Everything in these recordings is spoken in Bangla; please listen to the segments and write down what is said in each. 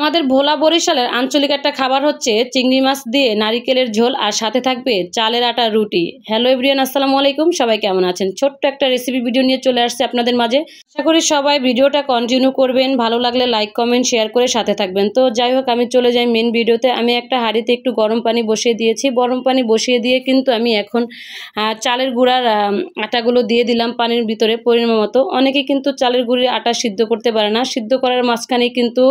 আমাদের ভোলা বরিশালের আঞ্চলিক একটা খাবার হচ্ছে চিংড়ি মাছ দিয়ে নারিকেলের ঝোল আর সাথে থাকবে চালের আটার রুটি। হ্যালো এভরিওয়ান, আসসালামু আলাইকুম। সবাই কেমন আছেন? ছোট্ট একটা রেসিপি ভিডিও নিয়ে চলে আসছে আপনাদের মাঝে। আশা করি সবাই ভিডিওটা কন্টিনিউ করবেন, ভালো লাগলে লাইক কমেন্ট শেয়ার করে সাথে থাকবেন। তো যাই হোক, আমি চলে যাই মেন ভিডিওতে। আমি একটা হাঁড়িতে একটু গরম পানি বসিয়ে দিয়েছি। গরম পানি বসিয়ে দিয়ে কিন্তু আমি এখন চালের গুঁড়ার আটাগুলো দিয়ে দিলাম পানির ভিতরে পরিমাণ মতো। অনেকে কিন্তু চালের গুঁড়ির আটা সিদ্ধ করতে পারে না, সিদ্ধ করার মাঝখানে কিন্তু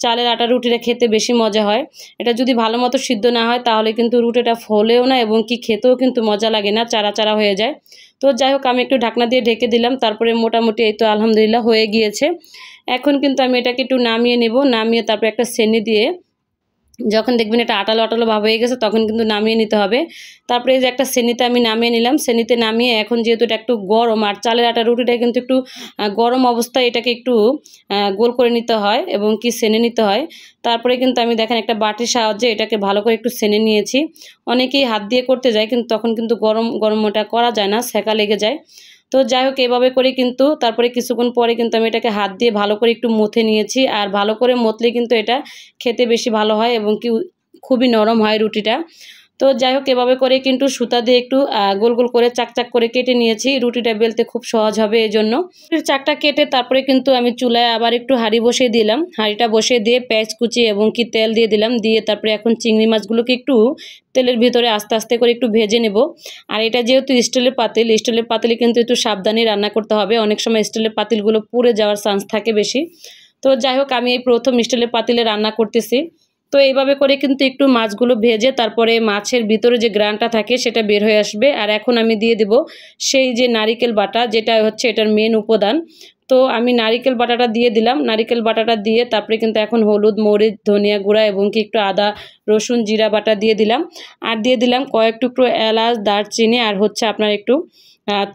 চালের আটা রুটিটা খেতে বেশি মজা হয়। এটা যদি ভালো মতো সিদ্ধ না হয় তাহলে কিন্তু রুটিটা ফোলেও না এবং কি খেতেও কিন্তু মজা লাগে না, চারা চারা হয়ে যায়। তো যাই হোক, আমি একটু ঢাকনা দিয়ে ঢেকে দিলাম। তারপরে মোটামুটি এই তো আলহামদুলিল্লাহ হয়ে গিয়েছে। এখন কিন্তু আমি এটাকে একটু নামিয়ে নেব। নামিয়ে তারপরে একটা সেনি দিয়ে যখন দেখবেন এটা আটালো আটালো ভাব হয়ে গেছে তখন কিন্তু নামিয়ে নিতে হবে। তারপরে এই যে একটা সেনিতে আমি নামিয়ে নিলাম। সেনিতে নামিয়ে এখন যেহেতু এটা একটু গরম আর চালের আটা রুটিটা কিন্তু একটু গরম অবস্থায় এটাকে একটু গোল করে নিতে হয় এবং কি সেনে নিতে হয়। তারপরে কিন্তু আমি দেখেন একটা বাটির সাহায্যে এটাকে ভালো করে একটু সেনে নিয়েছি। অনেকেই হাত দিয়ে করতে যায় কিন্তু তখন কিন্তু গরম গরম ওটা করা যায় না, সেকা লেগে যায়। তো যাই হোক, এভাবে করে কিন্তু তারপরে কিছুক্ষণ পরে কিন্তু আমি এটাকে হাত দিয়ে ভালো করে একটু মুথে নিয়েছি। আর ভালো করে মথলে কিন্তু এটা খেতে বেশি ভালো হয় এবং কি খুবই নরম হয় রুটিটা। তো যাই হোক, এভাবে করে কিন্তু সুতা দিয়ে একটু গোল গোল করে চাকচাক করে কেটে নিয়েছি। রুটিটা বেলতে খুব সহজ হবে এই জন্য। চাকটা কেটে তারপরে কিন্তু আমি চুলায় আবার একটু হাঁড়ি বসিয়ে দিলাম। হাঁড়িটা বসিয়ে দিয়ে পেঁয়াজ কুচি এবং কি তেল দিয়ে দিলাম। দিয়ে তারপরে এখন চিংড়ি মাছগুলোকে একটু তেলের ভিতরে আস্তে আস্তে করে একটু ভেজে নেব। আর এটা যেহেতু স্টিলের পাতিলে কিন্তু একটু সাবধানে রান্না করতে হবে। অনেক সময় স্টিলের পাতিলগুলো পুড়ে যাওয়ার চান্স থাকে বেশি। তো যাই হোক, আমি এই প্রথম স্টিলের পাতিলে রান্না করতেছি। তো এইভাবে করে কিন্তু একটু মাছগুলো ভেজে তারপরে মাছের ভিতরে যে গ্রানটা থাকে সেটা বের হয়ে আসবে। আর এখন আমি দিয়ে দেব সেই যে নারিকেল বাটা, যেটা হচ্ছে এটার মেন উপাদান। তো আমি নারিকেল বাটাটা দিয়ে দিলাম। নারিকেল বাটাটা দিয়ে তারপরে কিন্তু এখন হলুদ, মরিচ, ধনিয়া গুঁড়া এবং কি একটু আদা, রসুন, জিরা বাটা দিয়ে দিলাম। আর দিয়ে দিলাম কয়েক টুকরো এলাচ, দারচিনি আর হচ্ছে আপনার একটু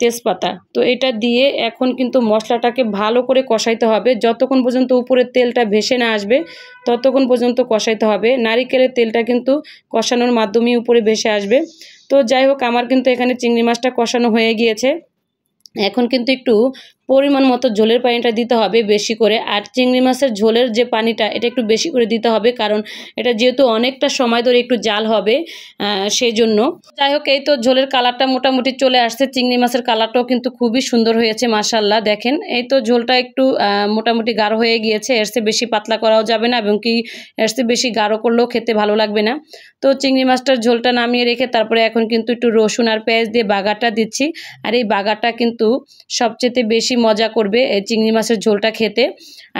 তেজপাতা। তো এটা দিয়ে এখন কিন্তু মশলাটাকে ভালো করে কষাইতে হবে। যতক্ষণ পর্যন্ত উপরের তেলটা ভেসে না আসবে ততক্ষণ পর্যন্ত কষাইতে হবে। নারিকেলের তেলটা কিন্তু কষানোর মাধ্যমেই উপরে ভেসে আসবে। তো যাই হোক, আমার কিন্তু এখানে চিংড়ি মাছটা কষানো হয়ে গিয়েছে। এখন কিন্তু একটু পরিমাণ মতো ঝোলের পানিটা দিতে হবে বেশি করে। আর চিংড়ি মাছের ঝোলের যে পানিটা এটা একটু বেশি করে দিতে হবে, কারণ এটা যেহেতু অনেকটা সময় ধরে একটু জাল হবে সেই জন্য। যাই হোক, এই তো ঝোলের কালারটা মোটামুটি চলে আসছে। চিংড়ি মাছের কালারটাও কিন্তু খুবই সুন্দর হয়েছে মাশাআল্লাহ। দেখেন এই তো ঝোলটা একটু মোটামুটি গাঢ় হয়ে গিয়েছে। এর চেয়ে বেশি পাতলা করাও যাবে না এবং কি এর চেয়ে বেশি গাঢ় করলেও খেতে ভালো লাগবে না। তো চিংড়ি মাছটার ঝোলটা নামিয়ে রেখে তারপরে এখন কিন্তু একটু রসুন আর পেঁয়াজ দিয়ে বাগারটা দিচ্ছি। আর এই বাগারটা কিন্তু সবচেয়ে বেশি মজা করবে এই চিংড়ি মাছের ঝোলটা খেতে,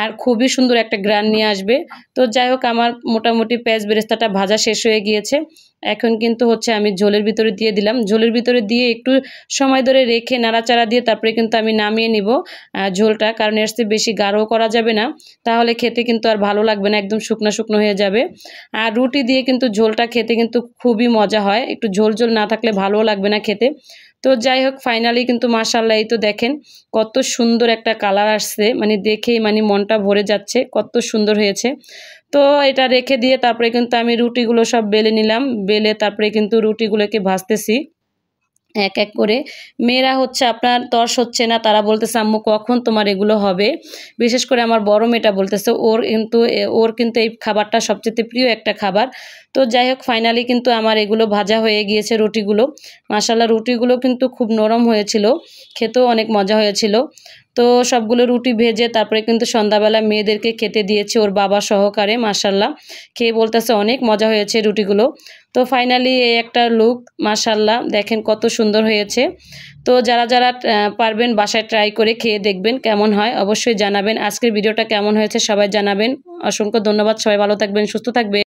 আর খুবই সুন্দর একটা গ্রান নিয়ে আসবে। তো যাই হোক, আমার মোটামুটি পেঁয়াজ বেরেস্তাটা ভাজা শেষ হয়ে গিয়েছে। এখন কিন্তু হচ্ছে আমি ঝোলের ভিতরে দিয়ে দিলাম। ঝোলের ভিতরে দিয়ে একটু সময় ধরে রেখে নাড়াচাড়া দিয়ে তারপরে কিন্তু আমি নামিয়ে নিব ঝোলটা, কারণ এর চেয়ে বেশি গাঢ় করা যাবে না, তাহলে খেতে কিন্তু আর ভালো লাগবে না, একদম শুকনো শুকনো হয়ে যাবে। আর রুটি দিয়ে কিন্তু ঝোলটা খেতে কিন্তু খুবই মজা হয়, একটু ঝোল ঝোল না থাকলে ভালোও লাগবে না খেতে। তো যাই হোক, ফাইনালি কিন্তু মাশাআল্লাহ এই তো দেখেন কত সুন্দর একটা কালার আসছে, মানে দেখেই মানে মনটা ভরে যাচ্ছে, কত সুন্দর হয়েছে। তো এটা রেখে দিয়ে তারপরে কিন্তু আমি রুটিগুলো সব বেলে নিলাম। বেলে তারপরে কিন্তু রুটিগুলোকে ভাজতেছি এক এক করে। মেয়েরা হচ্ছে আপনার তর্স হচ্ছে না, তারা বলতেছে আম্মু কখন তোমার এগুলো হবে। বিশেষ করে আমার বড় মেয়েটা বলতেছে ওর কিন্তু এই খাবারটা সবচেয়ে প্রিয় একটা খাবার। তো যাই হোক, ফাইনালি কিন্তু আমার এগুলো ভাজা হয়ে গিয়েছে রুটিগুলো। মাশাআল্লাহ, রুটিগুলো কিন্তু খুব নরম হয়েছিল, খেতেও অনেক মজা হয়েছিল। তো সবগুলো রুটি ভেজে তারপরে কিন্তু সন্ধ্যাবেলা মেয়েদেরকে খেতে দিয়েছে ওর বাবা সহকারে। মাশাআল্লাহ, খেয়ে বলতেছে অনেক মজা হয়েছে রুটিগুলো। তো ফাইনালি এই একটা লুক, মাশাআল্লাহ দেখেন কত সুন্দর হয়েছে। তো যারা যারা পারবেন বাসায় ট্রাই করে খেয়ে দেখবেন কেমন হয়, অবশ্যই জানাবেন। আজকের ভিডিওটা কেমন হয়েছে সবাই জানাবেন। অসংখ্য ধন্যবাদ, সবাই ভালো থাকবেন, সুস্থ থাকবেন।